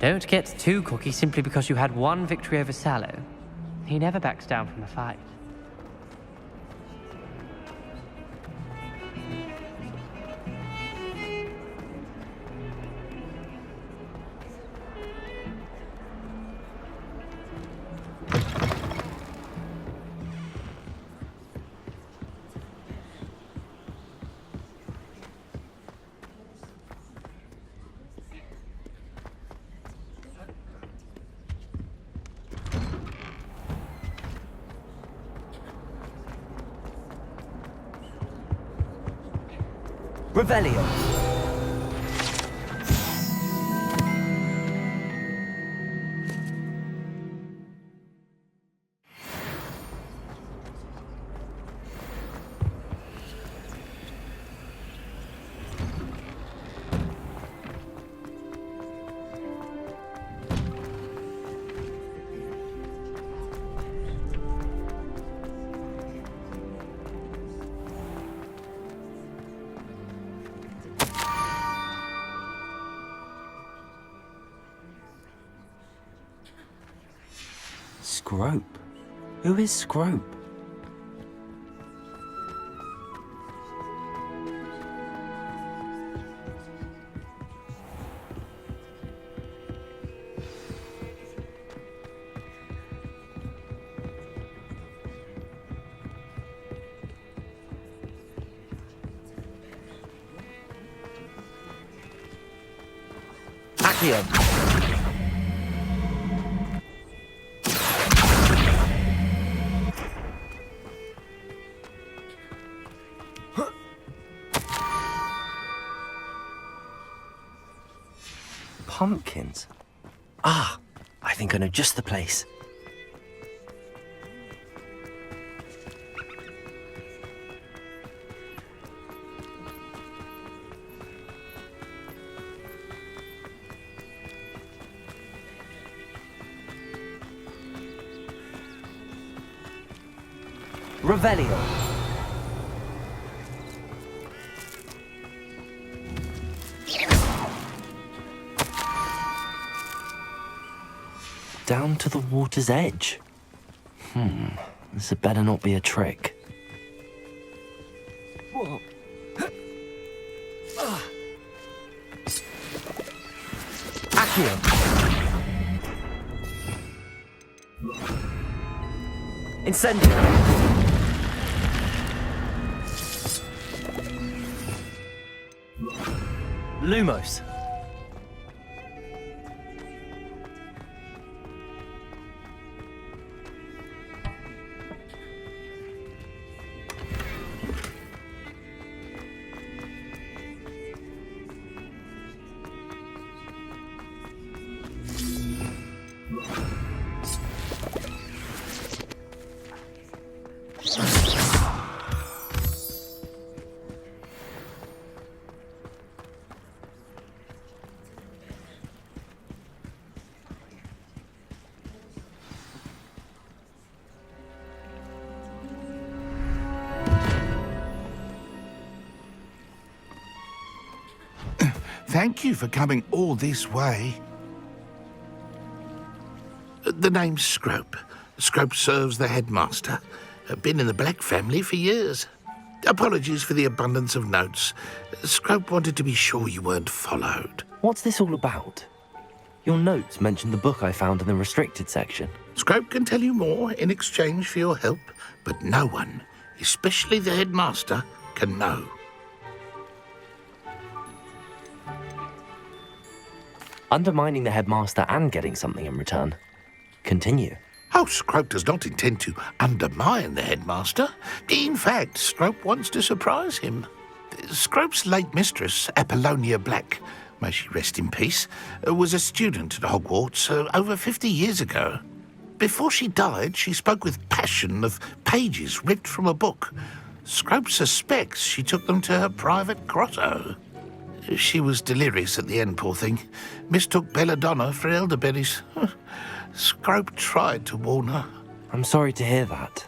Don't get too cocky simply because you had one victory over Sallow. He never backs down from a fight. Revelio. Scrope? Who is Scrope? Accio. Pumpkins? Ah, I think I know just the place. Revelio. Down to the water's edge. This had better not be a trick. Whoa. Accio. Incendio. Lumos. Thank you for coming all this way. The name's Scrope. Scrope serves the headmaster. Been in the Black family for years. Apologies for the abundance of notes. Scrope wanted to be sure you weren't followed. What's this all about? Your notes mentioned the book I found in the restricted section. Scrope can tell you more in exchange for your help, but no one, especially the headmaster, can know. Undermining the headmaster and getting something in return. Continue. Oh, Scrope does not intend to undermine the headmaster. In fact, Scrope wants to surprise him. Scrope's late mistress, Apollonia Black, may she rest in peace, was a student at Hogwarts over 50 years ago. Before she died, she spoke with passion of pages ripped from a book. Scrope suspects she took them to her private grotto. She was delirious at the end, poor thing. Mistook belladonna for elderberries. Scrope tried to warn her. I'm sorry to hear that.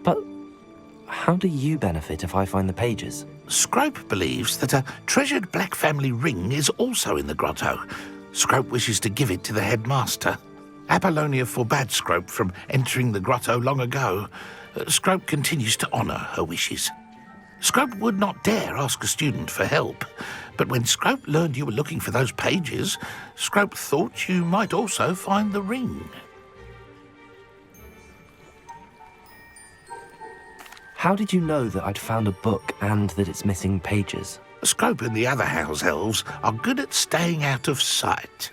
But how do you benefit if I find the pages? Scrope believes that a treasured Black family ring is also in the grotto. Scrope wishes to give it to the headmaster. Apollonia forbade Scrope from entering the grotto long ago. Scrope continues to honour her wishes. Scrope would not dare ask a student for help, but when Scrope learned you were looking for those pages, Scrope thought you might also find the ring. How did you know that I'd found a book and that it's missing pages? Scrope and the other house elves are good at staying out of sight.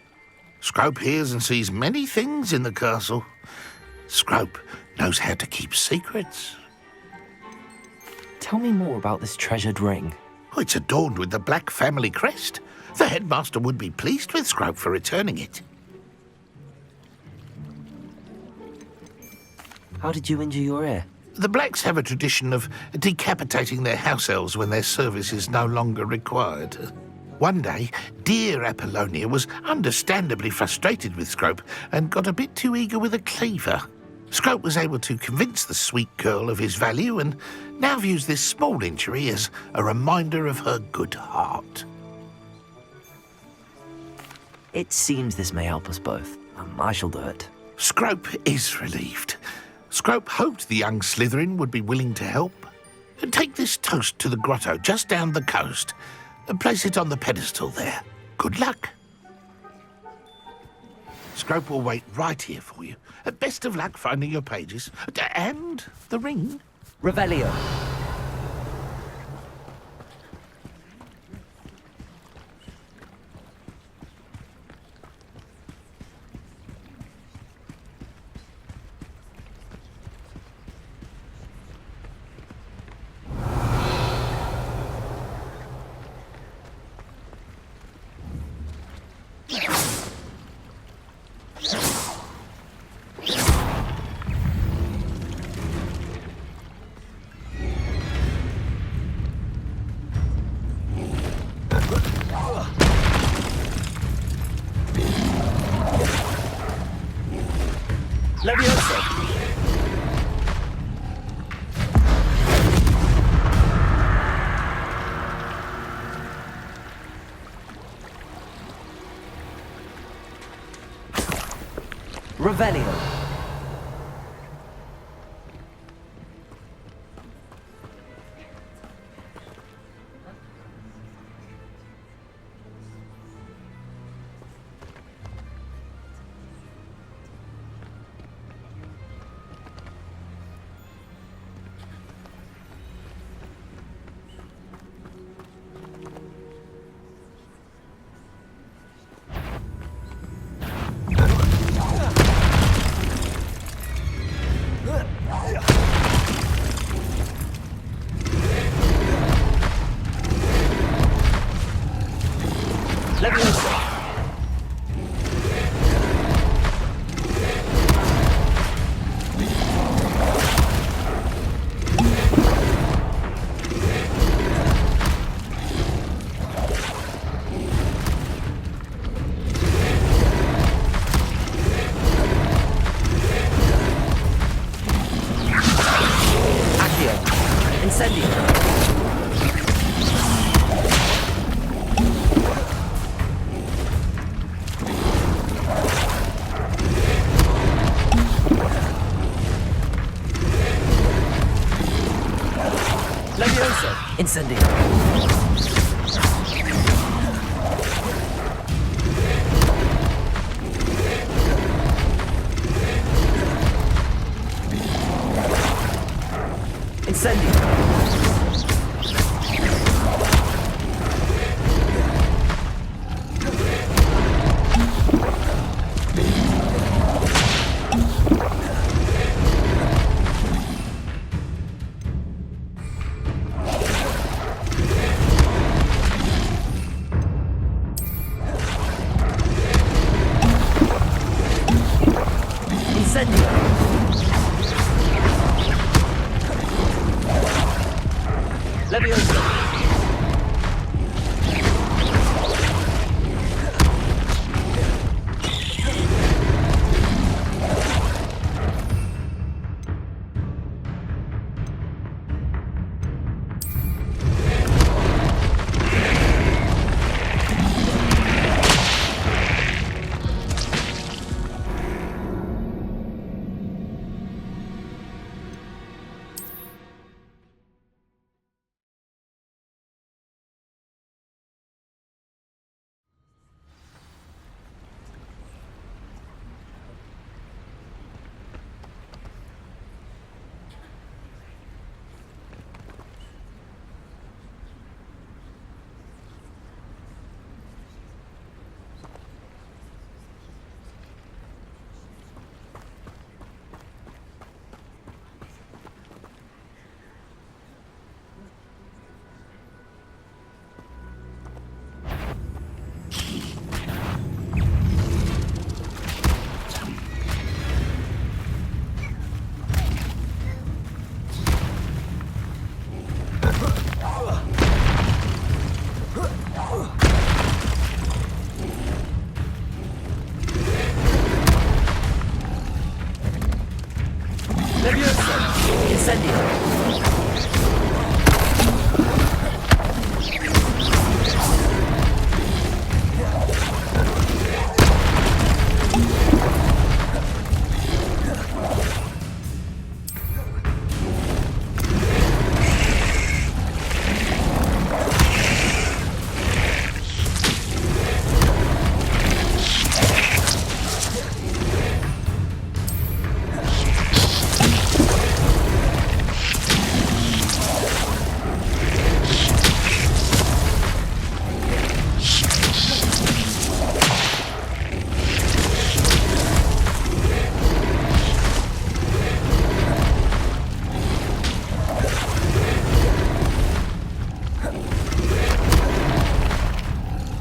Scrope hears and sees many things in the castle. Scrope knows how to keep secrets. Tell me more about this treasured ring. Oh, it's adorned with the Black family crest. The headmaster would be pleased with Scrope for returning it. How did you injure your ear? The Blacks have a tradition of decapitating their house elves when their service is no longer required. One day, dear Apollonia was understandably frustrated with Scrope and got a bit too eager with a cleaver. Scrope was able to convince the sweet girl of his value and now views this small injury as a reminder of her good heart. It seems this may help us both. I shall do it. Scrope is relieved. Scrope hoped the young Slytherin would be willing to help. Take this toast to the grotto just down the coast and place it on the pedestal there. Good luck. Scrope will wait right here for you. Best of luck finding your pages. And the ring. Revelio. Leviosa! Revelio! Incendio. Incendio. Incendio.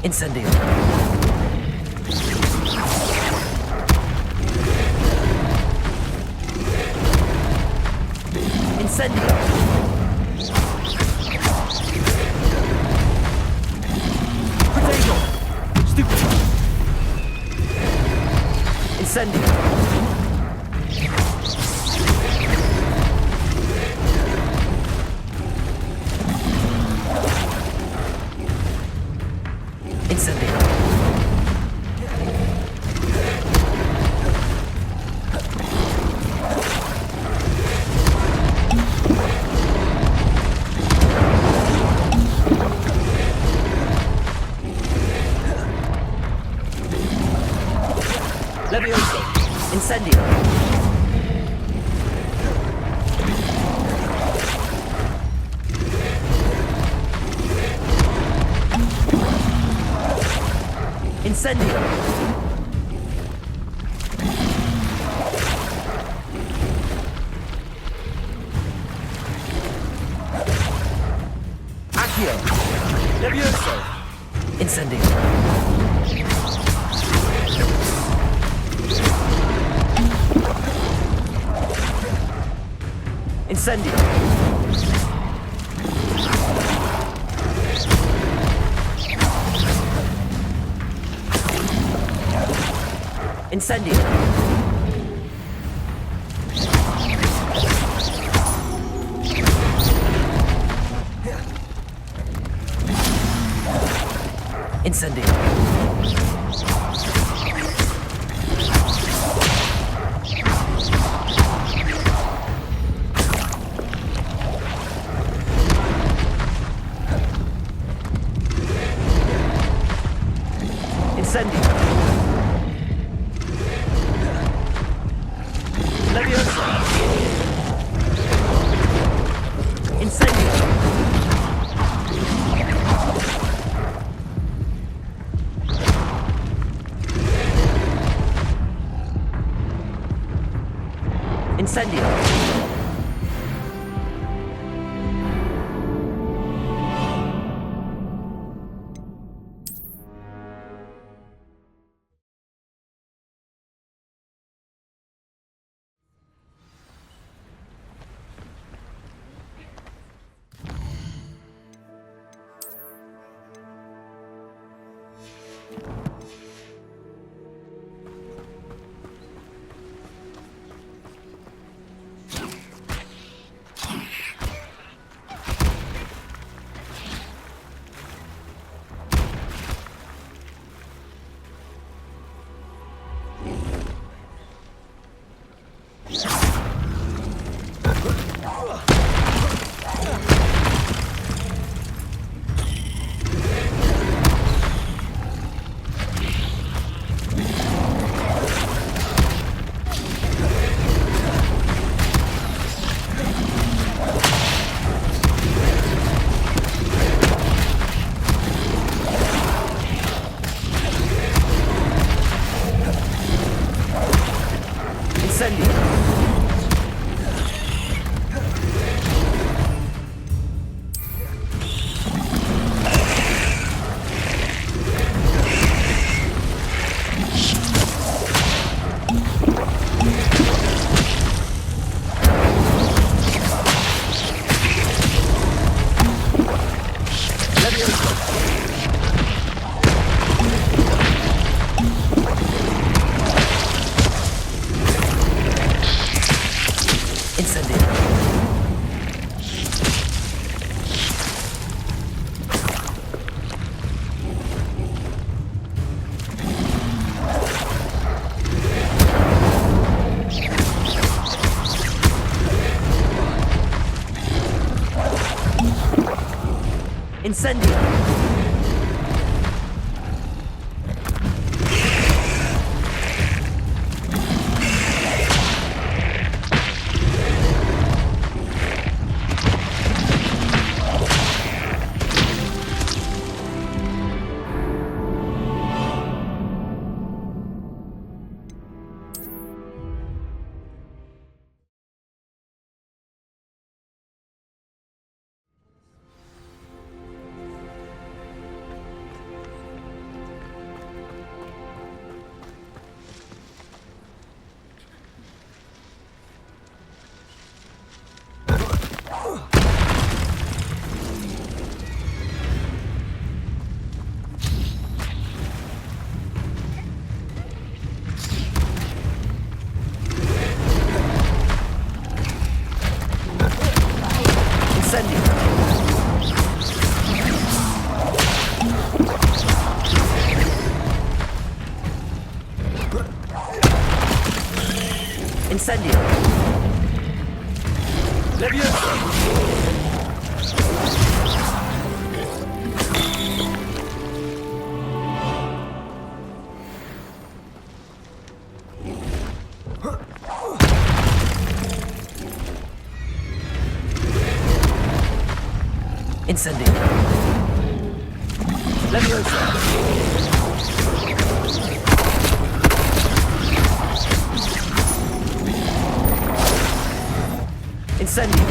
Incendio. Incendio. Protego. Stupid. Incendio. Incendio. Levioso. Incendio. Incendio. Accio. Levioso. Incendio. Incendio. Incendio. Incendio. Incendio. Levioso. Incendio. Incendio. Incendio! Incendio. Leviosa. Incendio.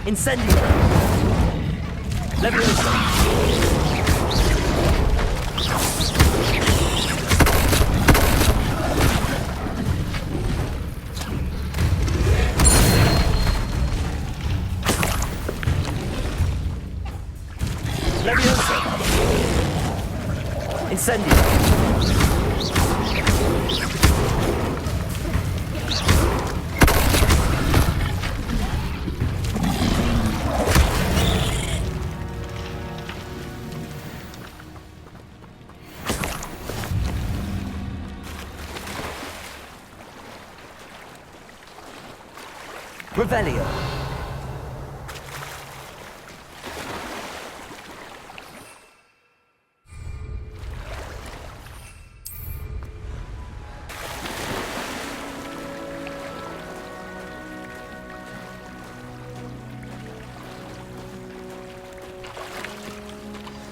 Incendio! Leviosa! Leviosa! Incendio! Revelio.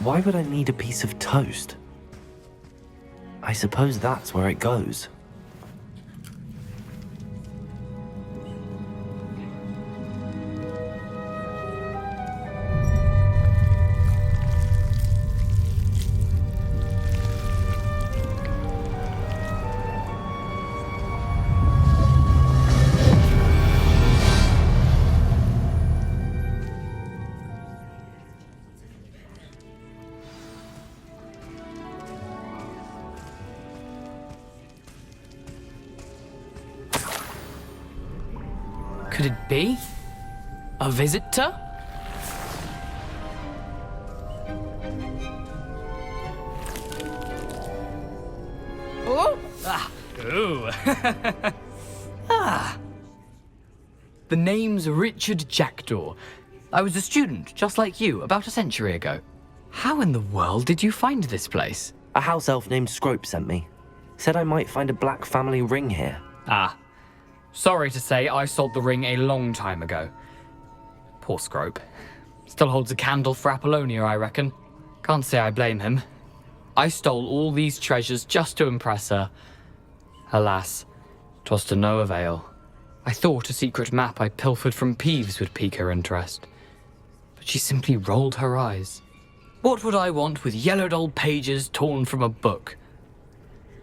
Why would I need a piece of toast? I suppose that's where it goes. Could it be? A visitor? Oh! Ah! Ooh! Ah! The name's Richard Jackdaw. I was a student, just like you, about a century ago. How in the world did you find this place? A house elf named Scrope sent me. Said I might find a black family ring here. Ah. Sorry to say, I sold the ring a long time ago. Poor Scrope. Still holds a candle for Apollonia, I reckon. Can't say I blame him. I stole all these treasures just to impress her. Alas, 'twas to no avail. I thought a secret map I pilfered from Peeves would pique her interest. But she simply rolled her eyes. What would I want with yellowed old pages torn from a book?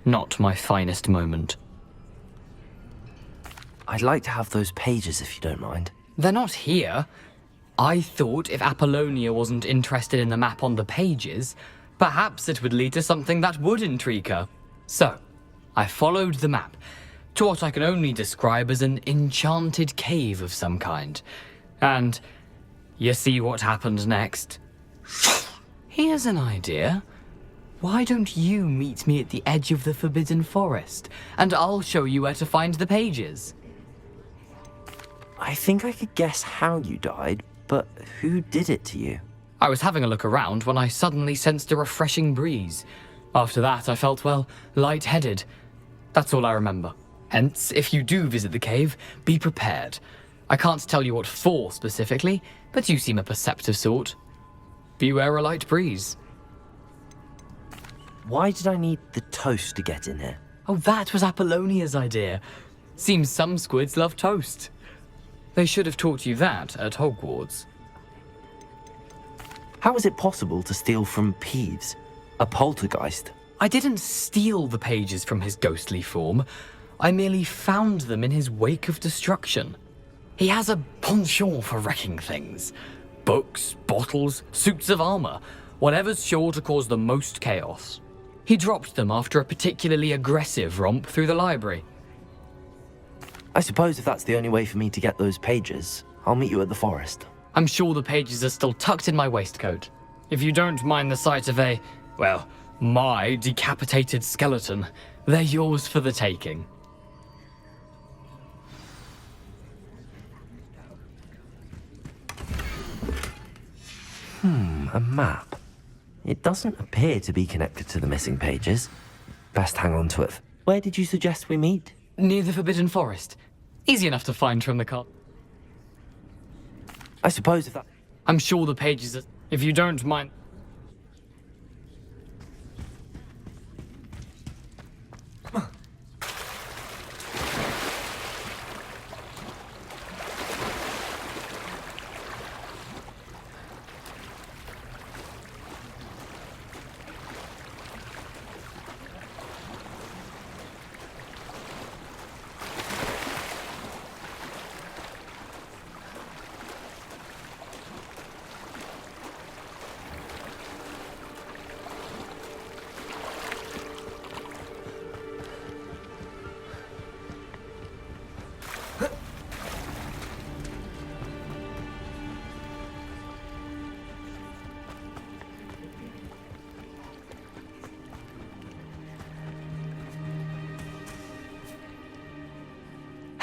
Not my finest moment. I'd like to have those pages if you don't mind. They're not here. I thought if Apollonia wasn't interested in the map on the pages, perhaps it would lead to something that would intrigue her. So, I followed the map to what I can only describe as an enchanted cave of some kind. And you see what happened next? Here's an idea. Why don't you meet me at the edge of the Forbidden Forest, and I'll show you where to find the pages? I think I could guess how you died, but who did it to you? I was having a look around when I suddenly sensed a refreshing breeze. After that, I felt, well, lightheaded. That's all I remember. Hence, if you do visit the cave, be prepared. I can't tell you what for specifically, but you seem a perceptive sort. Beware a light breeze. Why did I need the toast to get in here? Oh, that was Apollonia's idea. Seems some squids love toast. They should have taught you that at Hogwarts. How is it possible to steal from Peeves, a poltergeist? I didn't steal the pages from his ghostly form. I merely found them in his wake of destruction. He has a penchant for wrecking things. Books, bottles, suits of armor, whatever's sure to cause the most chaos. He dropped them after a particularly aggressive romp through the library. I suppose if that's the only way for me to get those pages, I'll meet you at the forest. I'm sure the pages are still tucked in my waistcoat. If you don't mind the sight of my decapitated skeleton, they're yours for the taking. A map. It doesn't appear to be connected to the missing pages. Best hang on to it. Where did you suggest we meet? Near the Forbidden Forest. Easy enough to find from the car. I suppose if that... I'm sure the pages are... If you don't mind...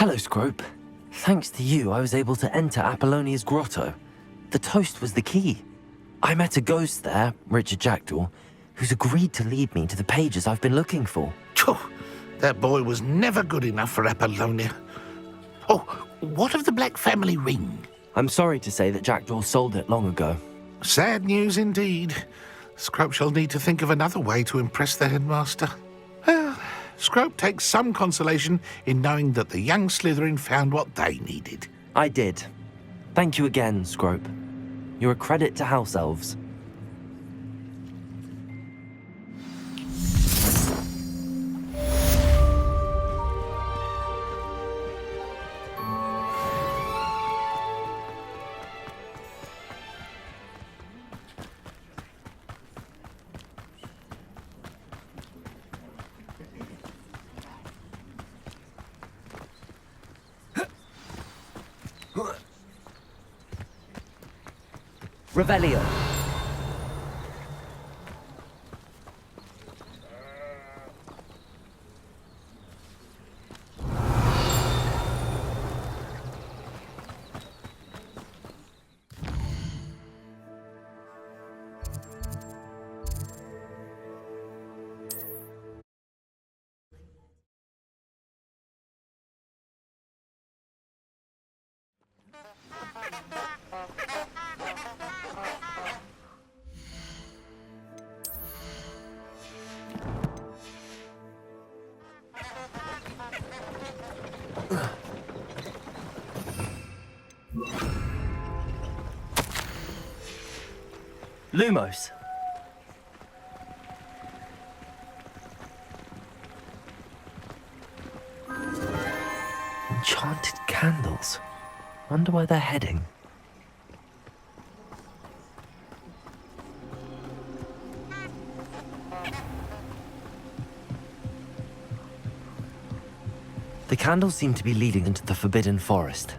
Hello, Scrope. Thanks to you, I was able to enter Apollonia's grotto. The toast was the key. I met a ghost there, Richard Jackdaw, who's agreed to lead me to the pages I've been looking for. Phew, that boy was never good enough for Apollonia. Oh, what of the Black family ring? I'm sorry to say that Jackdaw sold it long ago. Sad news indeed. Scrope shall need to think of another way to impress the headmaster. Well, Scrope takes some consolation in knowing that the young Slytherin found what they needed. I did. Thank you again, Scrope. You're a credit to House Elves. Revelio. Lumos. Enchanted candles. Wonder where they're heading. The candles seem to be leading into the Forbidden Forest.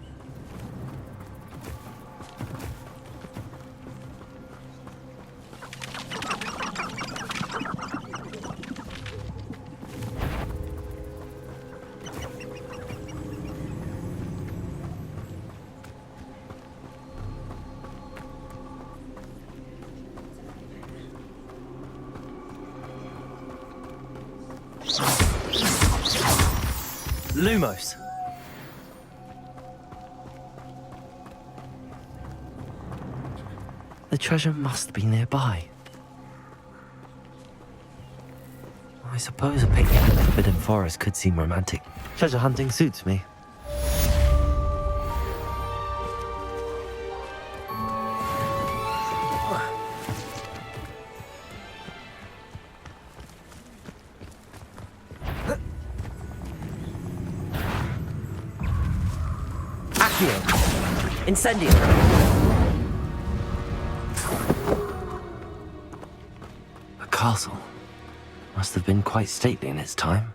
Lumos. The treasure must be nearby. I suppose a picnic in the Forbidden Forest could seem romantic. Treasure hunting suits me. Incendio! castle. Must have been quite stately in its time.